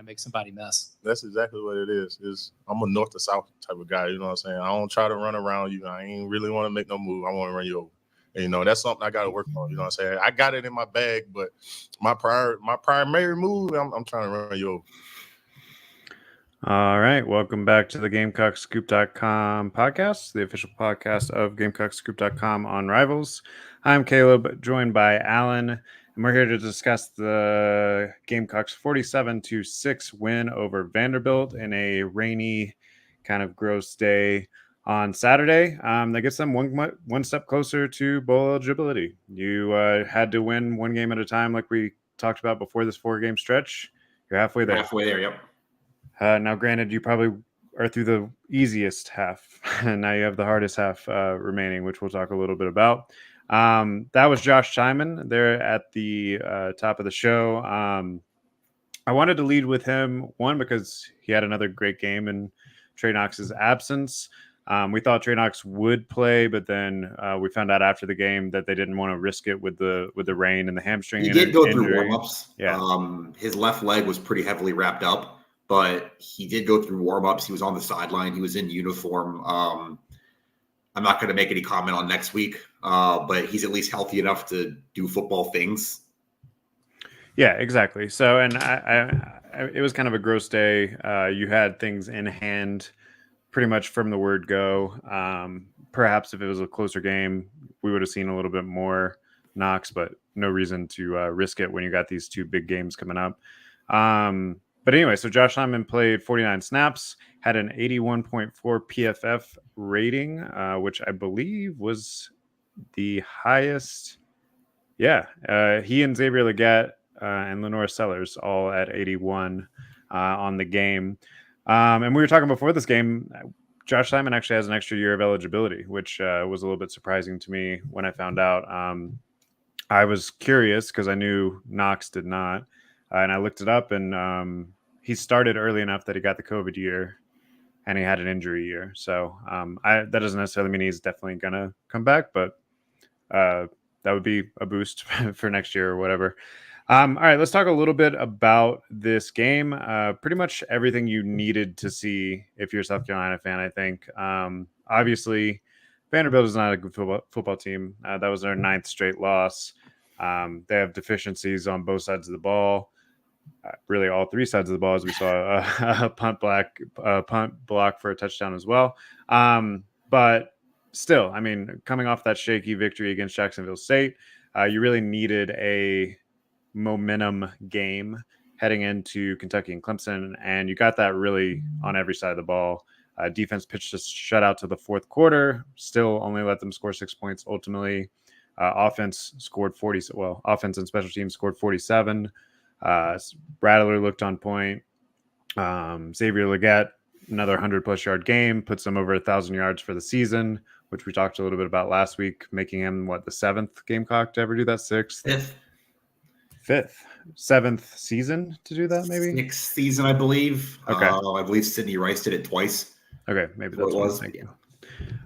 make somebody miss. That's exactly what it is. I'm a north to south type of guy. You know what I'm saying? I don't try to run around you. I ain't really want to make no move. I want to run you over. And, that's something I got to work on. You know what I'm saying? I got it in my bag, but my primary move, I'm trying to run you over. All right. Welcome back to the GamecockScoop.com podcast, the official podcast of GamecockScoop.com on Rivals. I'm Caleb, joined by Alan, and we're here to discuss the Gamecocks 47-6 win over Vanderbilt in a rainy, kind of gross day on Saturday. That gets them one step closer to bowl eligibility. You had to win one game at a time, like we talked about before this 4-game stretch. You're halfway there. Yep. Now, granted, you probably are through the easiest half, and now you have the hardest half remaining, which we'll talk a little bit about. That was Josh Simon there at the top of the show. I wanted to lead with him, one, because he had another great game in Trey Knox's absence. We thought Trey Knox would play, but then we found out after the game that they didn't want to risk it with the rain and the hamstring. He did go injury. through warm-ups. Yeah. His left leg was pretty heavily wrapped up. But he did go through warm-ups. He was on the sideline. He was in uniform. I'm not going to make any comment on next week, but he's at least healthy enough to do football things. Yeah, exactly. So, and it was kind of a gross day. You had things in hand pretty much from the word go. Perhaps if it was a closer game, we would have seen a little bit more Knox, but no reason to risk it when you got these two big games coming up. But anyway, so Josh Simon played 49 snaps, had an 81.4 PFF rating, which I believe was the highest. Yeah, he and Xavier Leggett and Lenora Sellers all at 81 on the game. And we were talking before this game, Josh Simon actually has an extra year of eligibility, which was a little bit surprising to me when I found out. I was curious because I knew Knox did not. And I looked it up, and he started early enough that he got the COVID year, and he had an injury year. So that doesn't necessarily mean he's definitely going to come back, but that would be a boost for next year or whatever. All right, let's talk a little bit about this game. Pretty much everything you needed to see if you're a South Carolina fan, I think. Obviously, Vanderbilt is not a good football team. That was their 9th straight loss. They have deficiencies on both sides of the ball. Really all 3 sides of the ball, as we saw a punt block for a touchdown as well. But still, I mean, coming off that shaky victory against Jacksonville State, you really needed a momentum game heading into Kentucky and Clemson, and you got that really on every side of the ball. Defense pitched a shutout to the 4th quarter, still only let them score 6 points ultimately. Offense scored 40. Well, offense and special teams scored 47. Rattler looked on point. Xavier Leggett, another 100+ yard game, puts him over 1,000 yards for the season, which we talked a little bit about last week, making him the 7th Gamecock to ever do that? 6th? 5th. 7th season to do that, maybe? 6th season, I believe. Okay. I believe Sidney Rice did it twice. Okay, maybe that's what I was thinking.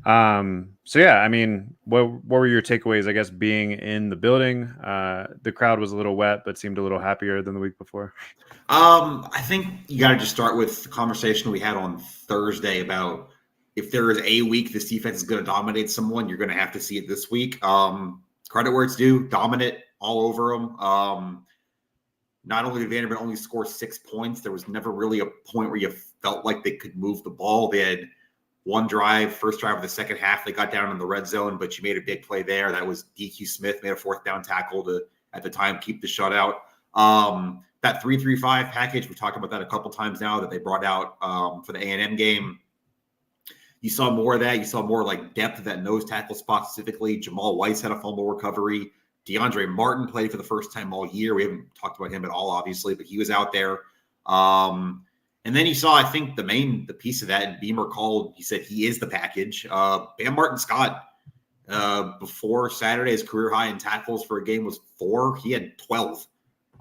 Yeah. So yeah, I mean, what were your takeaways, I guess, being in the building? The crowd was a little wet, but seemed a little happier than the week before. I think you got to just start with the conversation we had on Thursday about if there is a week this defense is going to dominate someone, you're going to have to see it this week. Credit where it's due, dominant all over them. Not only did Vanderbilt only score 6 points, there was never really a point where you felt like they could move the ball. They had one drive, first drive of the second half, they got down in the red zone, but you made a big play there. That was DQ Smith, made a 4th down tackle to, at the time, keep the shutout. That 3-3-5 package, we talked about that a couple times now that they brought out for the A&M game. You saw more of that. You saw more like depth of that nose tackle spot specifically. Jamal Weiss had a fumble recovery. DeAndre Martin played for the first time all year. We haven't talked about him at all, obviously, but he was out there. And then you saw, I think, the piece of that, and Beamer called, he said he is the package. Bam Martin-Scott, before Saturday, his career high in tackles for a game was 4. He had 12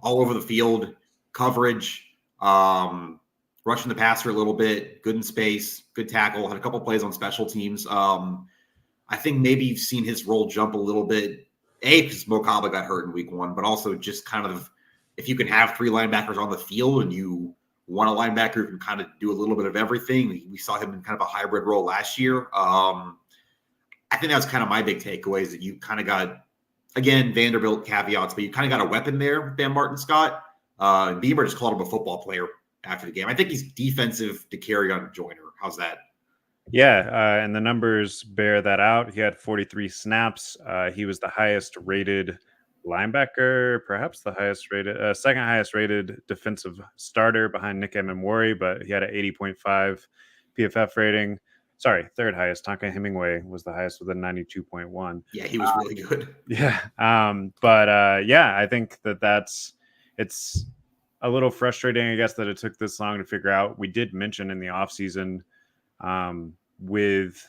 all over the field, coverage, rushing the passer a little bit, good in space, good tackle, had a couple plays on special teams. I think maybe you've seen his role jump a little bit, because Mo Kaba got hurt in week 1, but also just kind of if you can have 3 linebackers on the field and you want a linebacker who can kind of do a little bit of everything. We saw him in kind of a hybrid role last year. I think that was kind of my big takeaway is that you kind of got, again, Vanderbilt caveats, but you kind of got a weapon there with Dan Martin Scott. Beamer just called him a football player after the game. I think he's defensive to carry on Joyner. How's that? Yeah, and the numbers bear that out. He had 43 snaps. He was the highest rated linebacker, perhaps the highest rated, second highest rated defensive starter behind Nick Emmanwori, but he had an 80.5 PFF rating. Sorry, third highest. Tonka Hemingway was the highest with a 92.1. Yeah, he was really good. Yeah. I think it's a little frustrating, I guess, that it took this long to figure out. We did mention in the offseason with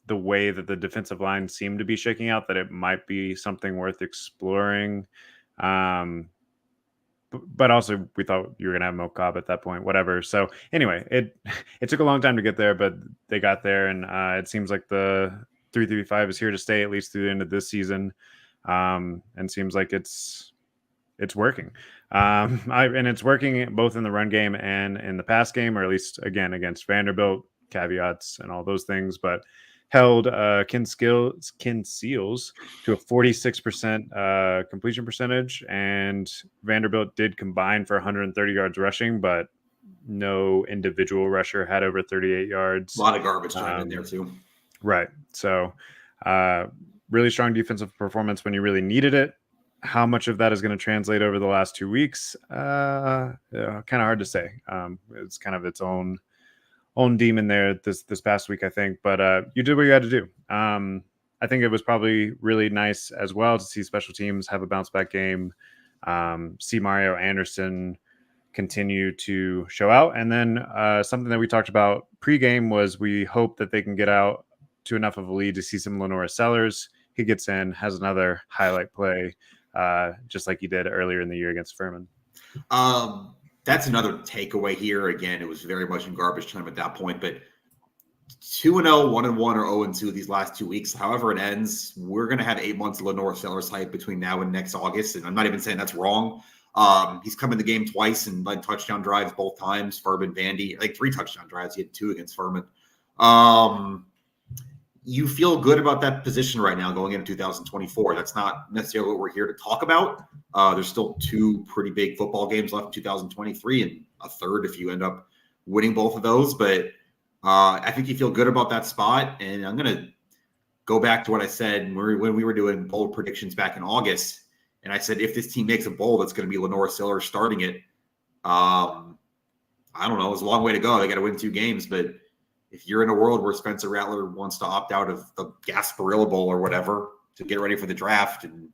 the way that the defensive line seemed to be shaking out that it might be something worth exploring. But also we thought you were going to have Mo Cobb at that point, whatever. So anyway, it took a long time to get there, but they got there. And it seems like the 335 is here to stay at least through the end of this season. And seems like it's working. And it's working both in the run game and in the pass game, or at least again, against Vanderbilt, caveats and all those things, but held Ken Seals to a 46% completion percentage, and Vanderbilt did combine for 130 yards rushing, but no individual rusher had over 38 yards. A lot of garbage time in there too. Right. So really strong defensive performance when you really needed it. How much of that is going to translate over the last 2 weeks? Kind of hard to say. It's kind of its own demon there this past week, I think, but you did what you had to do. I think it was probably really nice as well to see special teams have a bounce back game, see Mario Anderson continue to show out. And then something that we talked about pregame was we hope that they can get out to enough of a lead to see some Lenora Sellers. He gets in, has another highlight play, just like he did earlier in the year against Furman. That's another takeaway here. Again, it was very much in garbage time at that point, but 2-0, 1-1, or 0-2 these last 2 weeks. However it ends, we're going to have 8 months of Lenora Sellers hype between now and next August. And I'm not even saying that's wrong. He's come in the game twice and led touchdown drives both times. Furman, Vandy, like 3 touchdown drives. He had 2 against Furman. You feel good about that position right now going into 2024. That's not necessarily what we're here to talk about. There's still 2 pretty big football games left in 2023 and a third if you end up winning both of those. But I think you feel good about that spot. And I'm going to go back to what I said when we were doing bold predictions back in August. And I said, if this team makes a bowl, that's going to be Lenora Sellers starting it. I don't know. It's a long way to go. They got to win 2 games, but if you're in a world where Spencer Rattler wants to opt out of the Gasparilla Bowl or whatever to get ready for the draft, and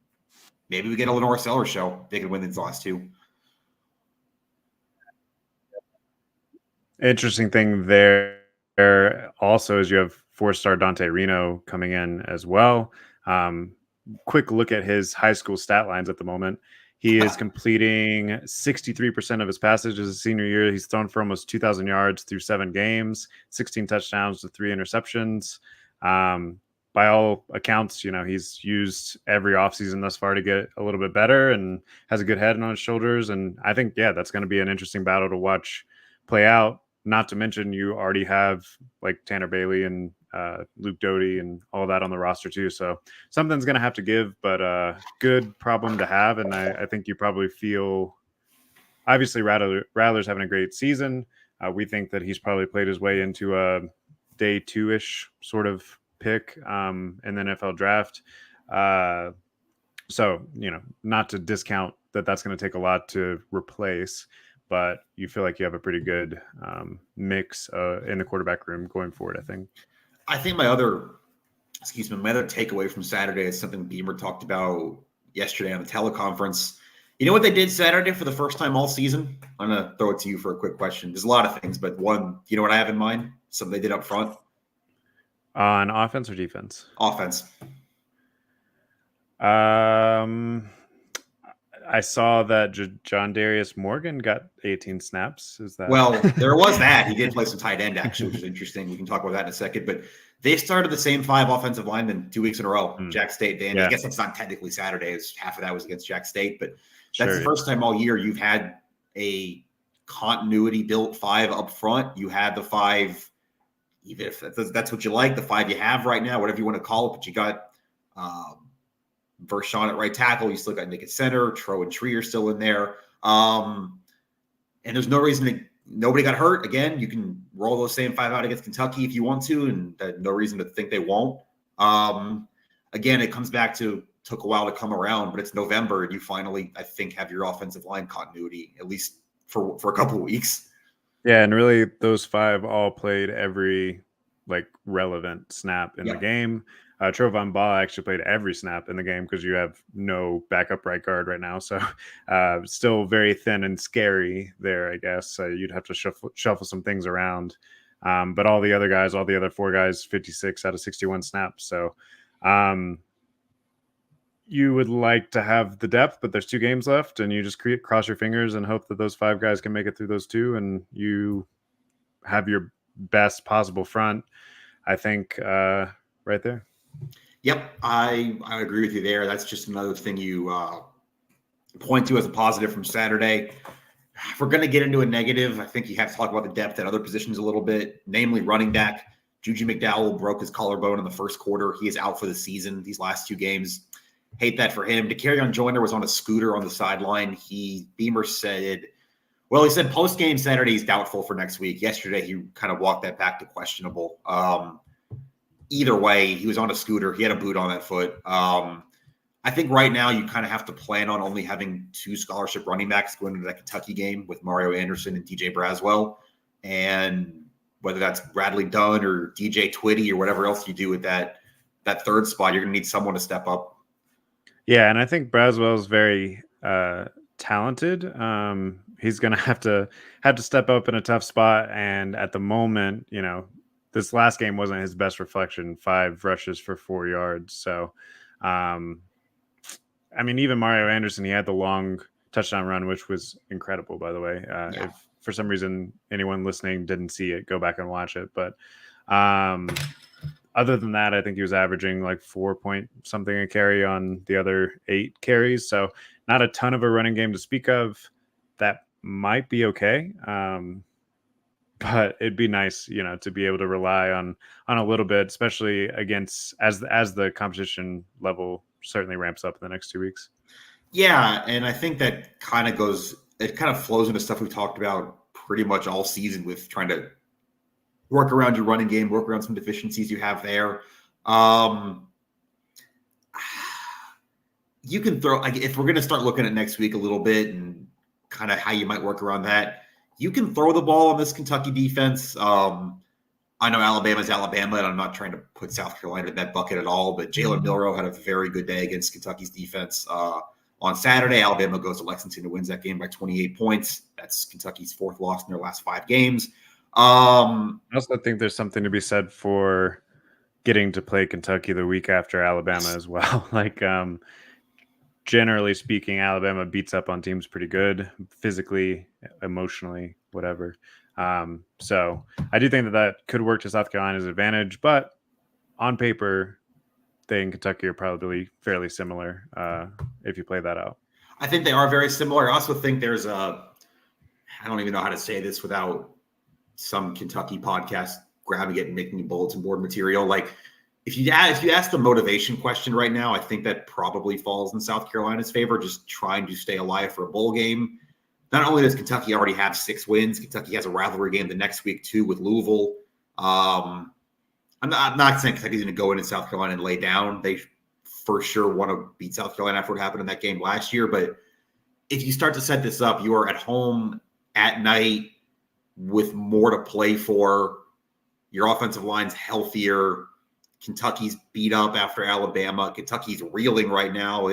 maybe we get a Lenora Sellers show, they could win these last 2. Interesting thing there also is you have 4-star Dante Reno coming in as well. Quick look at his high school stat lines at the moment. He is completing 63% of his passes as a senior year. He's thrown for almost 2,000 yards through 7 games, 16 touchdowns to 3 interceptions. By all accounts, he's used every offseason thus far to get a little bit better and has a good head on his shoulders. And I think, that's going to be an interesting battle to watch play out. Not to mention you already have like Tanner Bailey and Luke Doty and all that on the roster too. So something's going to have to give, but good problem to have. And I think you probably feel, obviously Rattler's having a great season. We think that he's probably played his way into a day 2-ish sort of pick in the NFL draft. So, not to discount that's going to take a lot to replace, but you feel like you have a pretty good mix in the quarterback room going forward, I think. I think my other takeaway from Saturday is something Beamer talked about yesterday on the teleconference. You know what they did Saturday for the first time all season? I'm going to throw it to you for a quick question. There's a lot of things, but one, you know what I have in mind? Something they did up front. On offense or defense? Offense. I saw that John Darius Morgan got 18 snaps. Is that well? There was that. He did play some tight end actually, which is interesting. We can talk about that in a second. But they started the same 5 offensive linemen 2 weeks in a row. Jack State, Vandy. Yeah. I guess that's not technically Saturday. Half of that was against Jack State, but that's the first time all year you've had a continuity built 5 up front. You had the 5, even if that's what you like, the 5 you have right now, whatever you want to call it. But you got Vershawn at right tackle. You still got Nick at center. Tro and Tree are still in there. And there's no reason nobody got hurt. Again, you can roll those same 5 out against Kentucky if you want to, and no reason to think they won't. Again, it comes back to took a while to come around, but it's November, and you finally, I think, have your offensive line continuity, at least for a couple of weeks. Yeah, and really those 5 all played every relevant snap in the game. Trovon Baugh actually played every snap in the game because you have no backup right guard right now. So still very thin and scary there, I guess. So you'd have to shuffle some things around. But all the other 4 guys, 56 out of 61 snaps. So you would like to have the depth, but there's 2 games left, and you just cross your fingers and hope that those 5 guys can make it through those 2, and you have your best possible front, I think, right there. Yep, I agree with you there. That's just another thing you point to as a positive from Saturday. If we're going to get into a negative, I think you have to talk about the depth at other positions a little bit, namely running back. Juju McDowell broke his collarbone in the first quarter. He is out for the season these last 2 games. Hate that for him. Dakereon Joyner was on a scooter on the sideline. Beamer said, he said post-game Saturday he's doubtful for next week. Yesterday he kind of walked that back to questionable. Either way, he was on a scooter. He had a boot on that foot. I think right now you kind of have to plan on only having 2 scholarship running backs going into that Kentucky game with Mario Anderson and DJ Braswell. And whether that's Bradley Dunn or DJ Twitty or whatever else you do with that 3rd spot, you're going to need someone to step up. Yeah, and I think Braswell's very talented. He's going to have to step up in a tough spot. And at the moment, this last game wasn't his best reflection, 5 rushes for 4 yards. So, even Mario Anderson, he had the long touchdown run, which was incredible, by the way. If for some reason anyone listening didn't see it, go back and watch it. But other than that, I think he was averaging 4 point something a carry on the other 8 carries. So not a ton of a running game to speak of. That might be okay. But it'd be nice, to be able to rely on a little bit, especially against as the competition level certainly ramps up in the next 2 weeks. Yeah, and I think that kind of flows into stuff we've talked about pretty much all season with trying to work around your running game, work around some deficiencies you have there. You can throw, if we're going to start looking at next week a little bit and kind of how you might work around that, you can throw the ball on this Kentucky defense. I know Alabama's Alabama, and I'm not trying to put South Carolina in that bucket at all, but Jalen Milroe had a very good day against Kentucky's defense. On Saturday, Alabama goes to Lexington and wins that game by 28 points. That's Kentucky's 4th loss in their last 5 games. I also think there's something to be said for getting to play Kentucky the week after Alabama as well. Generally speaking, Alabama beats up on teams pretty good, physically, emotionally, whatever. So I do think that could work to South Carolina's advantage, but on paper, they and Kentucky are probably fairly similar if you play that out. I think they are very similar. I also think there's I don't even know how to say this without some Kentucky podcast grabbing it and making bulletin board material. If you ask the motivation question right now, I think that probably falls in South Carolina's favor, just trying to stay alive for a bowl game. Not only does Kentucky already have 6 wins, Kentucky has a rivalry game the next week too with Louisville. I'm not saying Kentucky's going to go into South Carolina and lay down. They for sure want to beat South Carolina after what happened in that game last year. But if you start to set this up, you are at home at night with more to play for. Your offensive line's healthier. Kentucky's beat up after Alabama. Kentucky's reeling right now.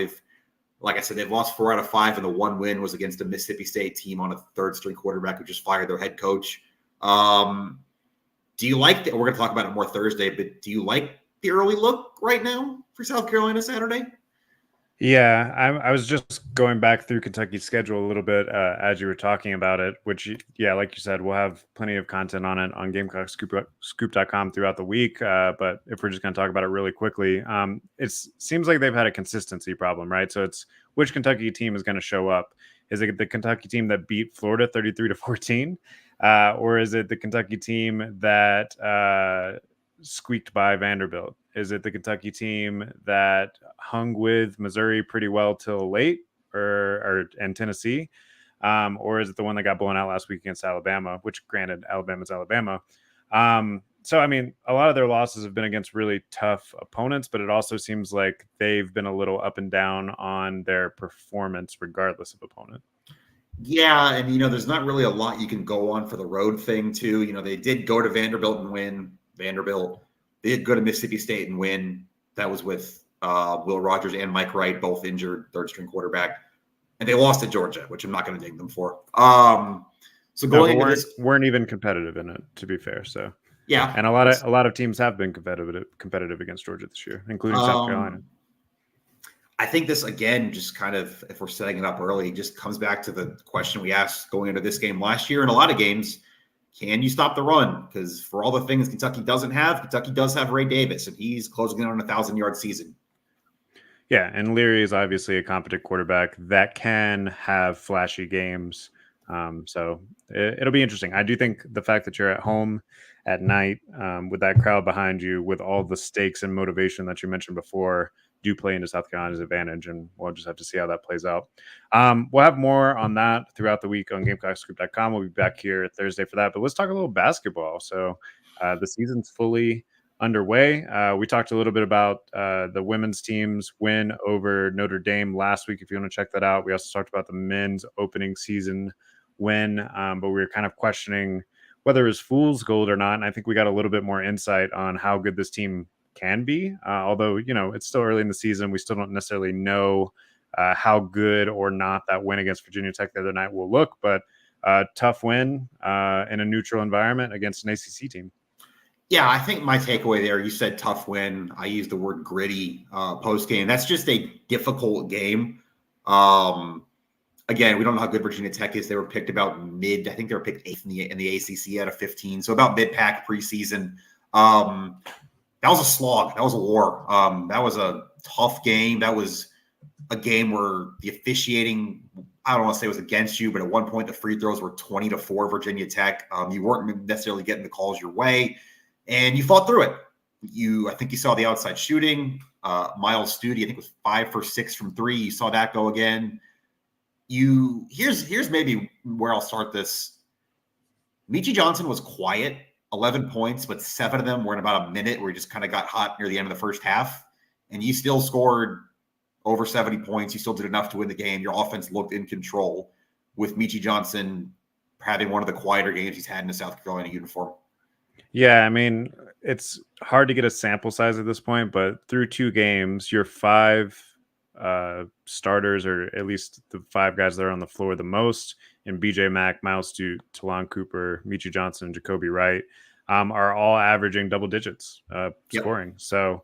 Like I said, they've lost 4 out of 5, and the 1 win was against a Mississippi State team on a 3rd-string quarterback who just fired their head coach. Do you like that? We're going to talk about it more Thursday, but do you like the early look right now for South Carolina Saturday? Yeah, I was just going back through Kentucky's schedule a little bit as you were talking about it, which, like you said, we'll have plenty of content on it on GamecockScoop.com throughout the week. But if we're just going to talk about it really quickly, it seems like they've had a consistency problem, right? So it's which Kentucky team is going to show up. Is it the Kentucky team that beat Florida 33-14? Or is it the Kentucky team that squeaked by Vanderbilt? Is it the Kentucky team that hung with Missouri pretty well till late, and Tennessee? Or is it the one that got blown out last week against Alabama, which granted, Alabama's Alabama. So, I mean, a lot of their losses have been against really tough opponents, but it also seems like they've been a little up and down on their performance regardless of opponent. Yeah, and there's not really a lot you can go on for the road thing too. They did go to Vanderbilt and win. Vanderbilt. They did go to Mississippi State and win. That was with Will Rogers and Mike Wright, both injured, third string quarterback. And they lost to Georgia, which I'm not going to ding them for. So going into this, weren't even competitive in it, to be fair. So yeah, and a lot of teams have been competitive against Georgia this year, including South Carolina. I think this, again, just kind of, if we're setting it up early, just comes back to the question we asked going into this game last year. In a lot of games, can you stop the run? Because for all the things Kentucky doesn't have, Kentucky does have Ray Davis, and he's closing in on 1,000-yard season. Yeah, and Leary is obviously a competent quarterback that can have flashy games. So it'll be interesting. I do think the fact that you're at home at night with that crowd behind you, with all the stakes and motivation that you mentioned before, do play into South Carolina's advantage, and we'll just have to see how that plays out. We'll have more on that throughout the week on GamecockScoop.com. We'll be back here Thursday for that, but let's talk a little basketball. So the season's fully underway. We talked a little bit about the women's team's win over Notre Dame last week, if you want to check that out. We also talked about the men's opening season win, but we were kind of questioning whether it was fool's gold or not, and I think we got a little bit more insight on how good this team can be, although it's still early in the season. We still don't necessarily know how good or not that win against Virginia Tech the other night will look, but tough win in a neutral environment against an ACC team. Yeah, I think my takeaway there, you said tough win. I used the word gritty post-game. That's just a difficult game. Again, we don't know how good Virginia Tech is. They were picked about mid. I think they were picked 8th in the ACC out of 15, so about mid-pack preseason. That was a slog. That was a war. That was a tough game. That was a game where the officiating, I don't want to say it was against you, but at one point the free throws were 20-4 Virginia Tech. You weren't necessarily getting the calls your way, and you fought through it. I think you saw the outside shooting. Miles Studi, I think, was 5 for 6 from 3. You saw that go again. Here's maybe where I'll start this. Michi Johnson was quiet. 11 points, but 7 of them were in about a minute where he just kind of got hot near the end of the first half. And you still scored over 70 points. You still did enough to win the game. Your offense looked in control with Michi Johnson having one of the quieter games he's had in a South Carolina uniform. Yeah, I mean, it's hard to get a sample size at this point, but through 2 games, your 5 starters, or at least the 5 guys that are on the floor the most, in BJ Mack, Miles Stute, Talon Cooper, Michi Johnson, Jacoby Wright, are all averaging double digits scoring. So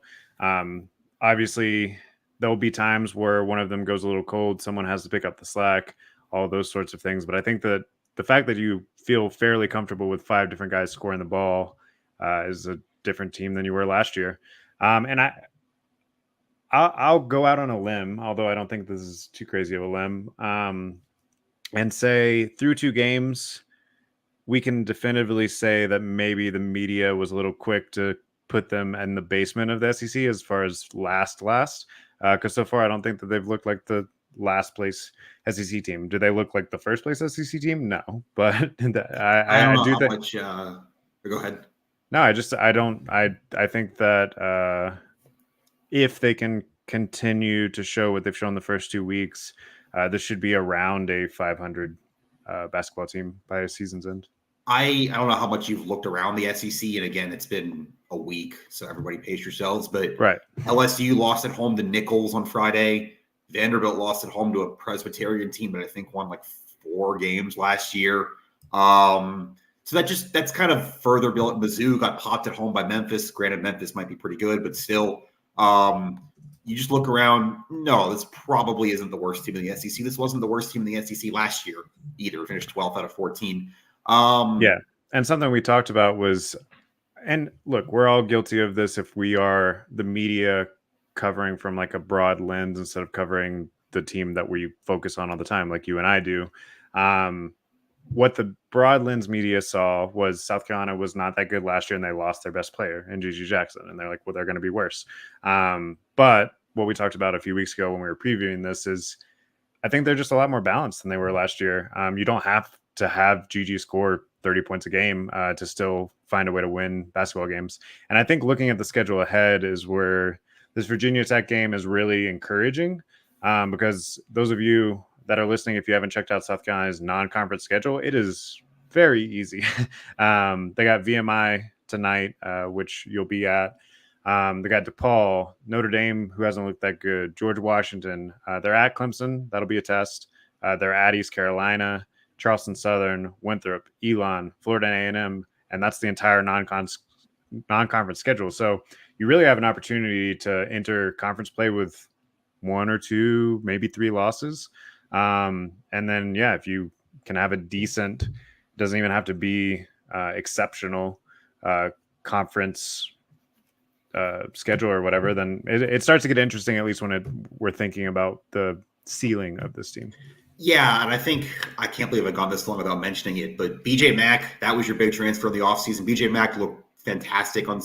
obviously there'll be times where one of them goes a little cold. Someone has to pick up the slack, all those sorts of things. But I think that the fact that you feel fairly comfortable with 5 different guys scoring the ball is a different team than you were last year. And I'll go out on a limb, although I don't think this is too crazy of a limb, and say through 2 games, we can definitively say that maybe the media was a little quick to put them in the basement of the SEC as far as last. Because so far, I don't think that they've looked like the last place SEC team. Do they look like the first place SEC team? No, but I do think. Go ahead. No, I think that if they can continue to show what they've shown the first 2 weeks, this should be around a 500 basketball team by a season's end. I don't know how much you've looked around the SEC, and again, it's been a week, so everybody pace yourselves. But right. LSU lost at home to Nichols on Friday. Vanderbilt lost at home to a Presbyterian team that I think won like 4 games last year. So that's kind of further built. Mizzou got popped at home by Memphis. Granted, Memphis might be pretty good, but still, you just look around. No, this probably isn't the worst team in the SEC. This wasn't the worst team in the SEC last year either. Finished 12th out of 14. Yeah, and something we talked about was, and look, we're all guilty of this if we are the media covering from like a broad lens instead of covering the team that we focus on all the time, like you and I do. What the broad lens media saw was South Carolina was not that good last year, and they lost their best player in Gigi Jackson. And they're like, well, they're going to be worse. But what we talked about a few weeks ago when we were previewing this is I think they're just a lot more balanced than they were last year. You don't have to have Gigi score 30 points a game to still find a way to win basketball games. And I think looking at the schedule ahead is where this Virginia Tech game is really encouraging because those of you that are listening, if you haven't checked out South Carolina's non-conference schedule, it is very easy. They got VMI tonight, which you'll be at. They got DePaul, Notre Dame, who hasn't looked that good, George Washington. They're at Clemson. That'll be a test. They're at East Carolina, Charleston Southern, Winthrop, Elon, Florida A&M, and that's the entire non-conference schedule. So you really have an opportunity to enter conference play with 1 or 2, maybe 3 losses. And then, yeah, if you can have a decent, doesn't even have to be exceptional conference schedule or whatever, then it starts to get interesting, at least when we're thinking about the ceiling of this team. Yeah, and I think I can't believe I've gone this long without mentioning it, but BJ Mack, that was your big transfer in the offseason. BJ Mack looked fantastic on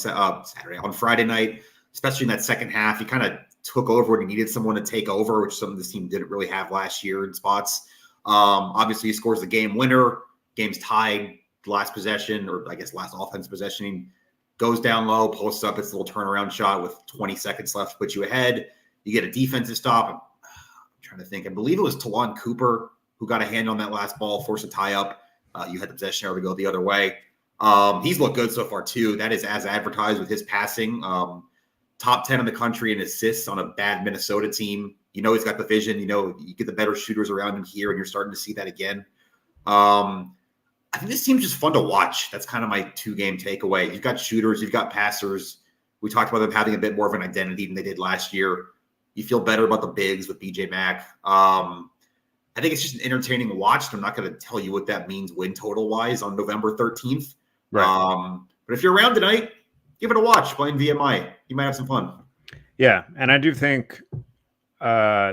Friday night, especially in that second half. He kind of took over when he needed someone to take over, which some of this team didn't really have last year in spots. Obviously, he scores the game winner. Game's tied, last possession, or I guess last offense possession. He goes down low, posts up its little turnaround shot with 20 seconds left to put you ahead. You get a defensive stop. I'm trying to think. I believe it was Talon Cooper who got a hand on that last ball, forced a tie up. You had the possession arrow to go the other way. He's looked good so far, too. That is as advertised with his passing. Top 10 in the country in assists on a bad Minnesota team. You know he's got the vision. You know you get the better shooters around him here, and you're starting to see that again. I think this team's just fun to watch. That's kind of my 2-game takeaway. You've got shooters. You've got passers. We talked about them having a bit more of an identity than they did last year. You feel better about the bigs with BJ Mack. I think it's just an entertaining watch. I'm not going to tell you what that means win total-wise on November 13th. Right. But if you're around tonight, give it a watch playing VMI. You might have some fun. Yeah, and I do think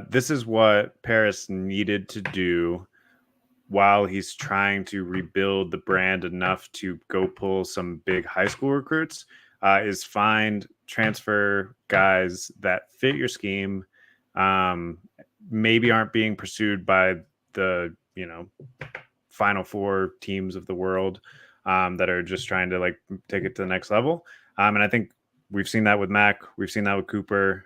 this is what Paris needed to do while he's trying to rebuild the brand enough to go pull some big high school recruits, is find transfer guys that fit your scheme, maybe aren't being pursued by the, Final Four teams of the world that are just trying to take it to the next level. And I think we've seen that with Mack. We've seen that with Cooper,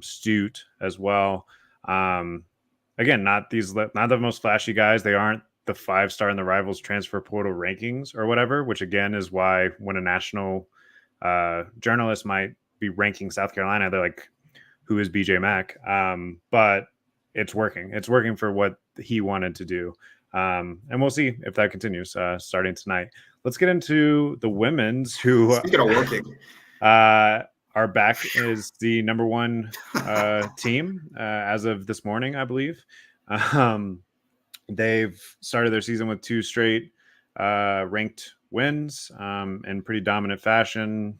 Stute as well. Again, not the most flashy guys. They aren't the 5-star in the Rivals transfer portal rankings or whatever, which again is why when a national journalist might be ranking South Carolina, they're like, who is BJ Mack? But it's working. It's working for what he wanted to do. And we'll see if that continues starting tonight. Let's get into the women's who speaking of working. Are back is the number 1 team as of this morning, I believe. They've started their season with 2 straight ranked wins in pretty dominant fashion.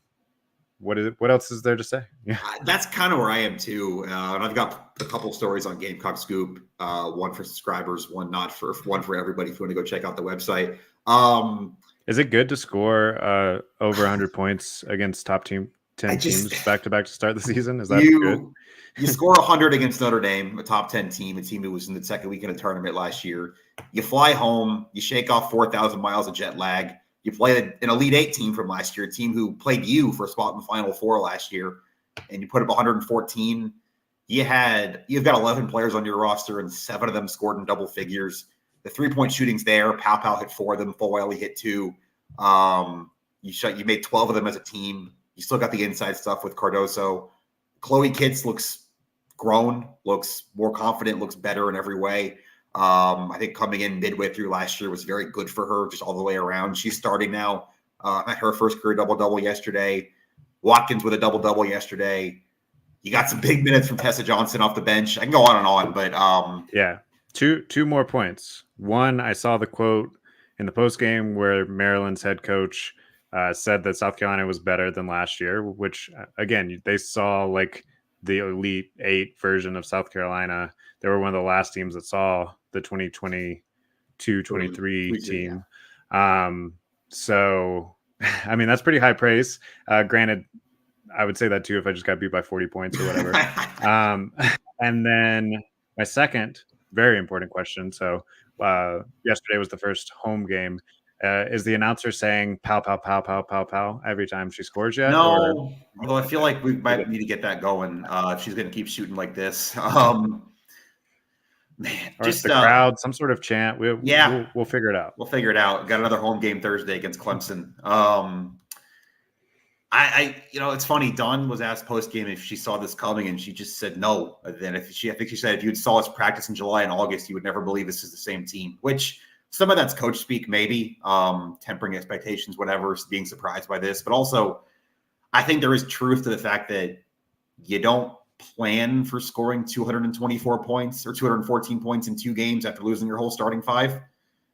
What else is there to say? Yeah, that's kind of where I am too. And I've got a couple stories on Gamecock Scoop, one for subscribers, one for everybody. If you want to go check out the website. Is it good to score over 100 points against top 10 teams back to back to start the season? Is that good? You score 100 against Notre Dame, a top 10 team, a team who was in the second week in a tournament last year. You fly home, you shake off 4,000 miles of jet lag. You play an Elite 8 team from last year, a team who played you for a spot in the Final Four last year, and you put up 114. You've got 11 players on your roster, and 7 of them scored in double figures. The 3-point shooting's there. Pau hit 4 of them. Fulwiley hit 2. You made 12 of them as a team. You still got the inside stuff with Cardoso. Chloe Kitts looks grown, looks more confident, looks better in every way. I think coming in midway through last year was very good for her, just all the way around. She's starting now. At her first career double-double yesterday. Watkins with a double-double yesterday. You got some big minutes from Tessa Johnson off the bench. I can go on and on, but yeah. Two more points. One, I saw the quote in the postgame where Maryland's head coach said that South Carolina was better than last year, which again, they saw the Elite Eight version of South Carolina. They were one of the last teams that saw the 2022-23 team. So, I mean, that's pretty high praise. Granted, I would say that too if I just got beat by 40 points or whatever. And then my second very important question. So yesterday was the first home game. Is the announcer saying pow, pow, pow, pow, pow, pow every time she scores yet? No, although I feel like we might need to get that going if she's going to keep shooting like this. Man, or just the crowd, some sort of chant. We'll figure it out. We'll figure it out. Got another home game Thursday against Clemson. It's funny. Dawn was asked post game if she saw this coming, and she just said no. Then I think she said if you saw us practice in July and August, you would never believe this is the same team. Which some of that's coach speak, maybe tempering expectations, whatever, being surprised by this. But also, I think there is truth to the fact that you don't plan for scoring 224 points or 214 points in 2 games after losing your whole starting 5.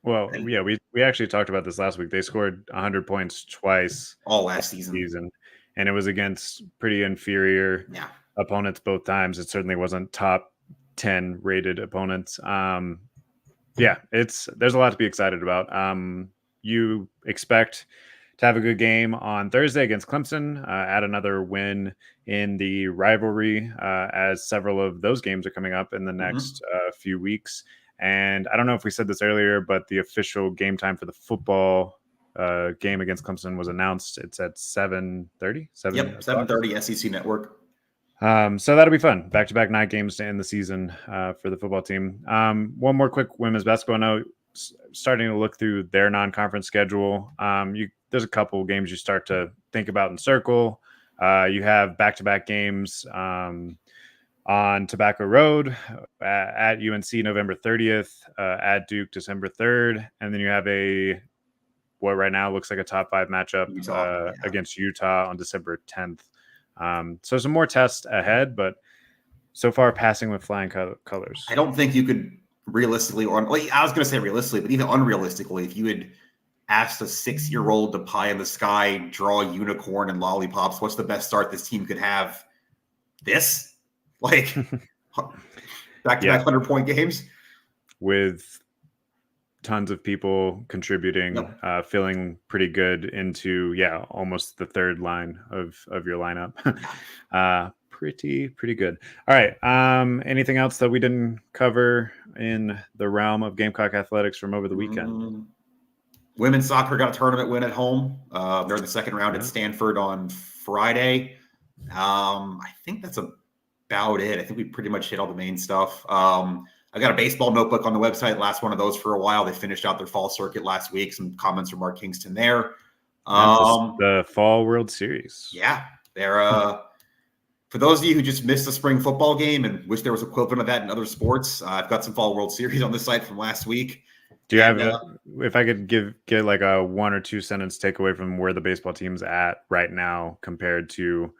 Well, yeah, we actually talked about this last week. They scored 100 points twice all last season, and it was against pretty inferior opponents both times. It certainly wasn't top 10 rated opponents. There's a lot to be excited about. You expect to have a good game on Thursday against Clemson, add another win in the rivalry, as several of those games are coming up in the next few weeks. And I don't know if we said this earlier, but the official game time for the football game against Clemson was announced. It's at 7:30. 7:30 SEC Network. So that'll be fun. Back-to-back night games to end the season for the football team. One more quick women's basketball note. Starting to look through their non-conference schedule. There's a couple games you start to think about and circle. You have back-to-back games on Tobacco Road at UNC November 30th, at Duke December 3rd, and then you have what right now looks like a top 5 matchup against Utah on December 10th. So some more tests ahead, but so far passing with flying colors. I don't think you could realistically, I was going to say realistically, but even unrealistically, if you had asked a 6-year-old to pie in the sky, draw a unicorn and lollipops, what's the best start this team could have? This? Like back-to-back 100-point games with tons of people contributing, feeling pretty good into almost the third line of your lineup. Pretty good. All right. Anything else that we didn't cover in the realm of Gamecock athletics from over the weekend? Women's soccer got a tournament win at home. They're in the second round at Stanford on Friday. I think that's about it. I think we pretty much hit all the main stuff. I got a baseball notebook on the website. Last one of those for a while. They finished out their fall circuit last week. Some comments from Mark Kingston there. The Fall World Series. Yeah. They're for those of you who just missed the spring football game and wish there was equivalent of that in other sports, I've got some Fall World Series on the site from last week. Do you have if I could get like a 1 or 2 sentence takeaway from where the baseball team's at right now compared to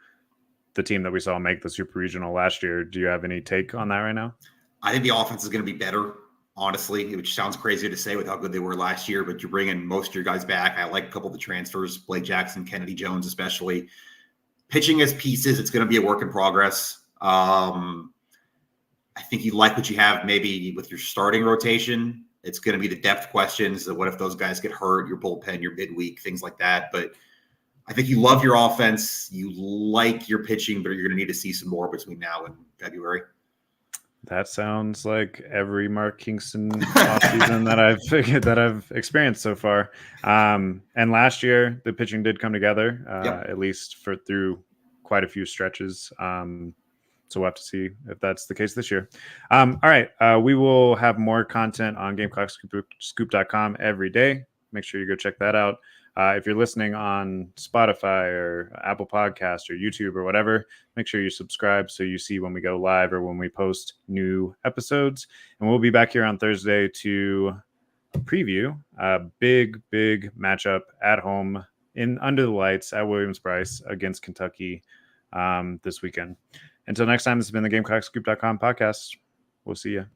the team that we saw make the Super Regional last year? Do you have any take on that right now? I think the offense is going to be better, honestly, which sounds crazy to say with how good they were last year, but you're bringing most of your guys back. I like a couple of the transfers, Blake Jackson, Kennedy Jones, especially. Pitching as pieces, it's going to be a work in progress. I think you like what you have maybe with your starting rotation. It's going to be the depth questions. What if those guys get hurt, your bullpen, your midweek, things like that. But I think you love your offense. You like your pitching, but you're going to need to see some more between now and February. That sounds like every Mark Kingston offseason that I've experienced so far. And last year, the pitching did come together, at least through quite a few stretches. So we'll have to see if that's the case this year. All right. We will have more content on GamecockScoop.com every day. Make sure you go check that out. If you're listening on Spotify or Apple Podcast or YouTube or whatever, make sure you subscribe so you see when we go live or when we post new episodes. And we'll be back here on Thursday to preview a big matchup at home under the lights at Williams-Brice against Kentucky this weekend. Until next time, this has been the GamecockScoop.com podcast. We'll see you.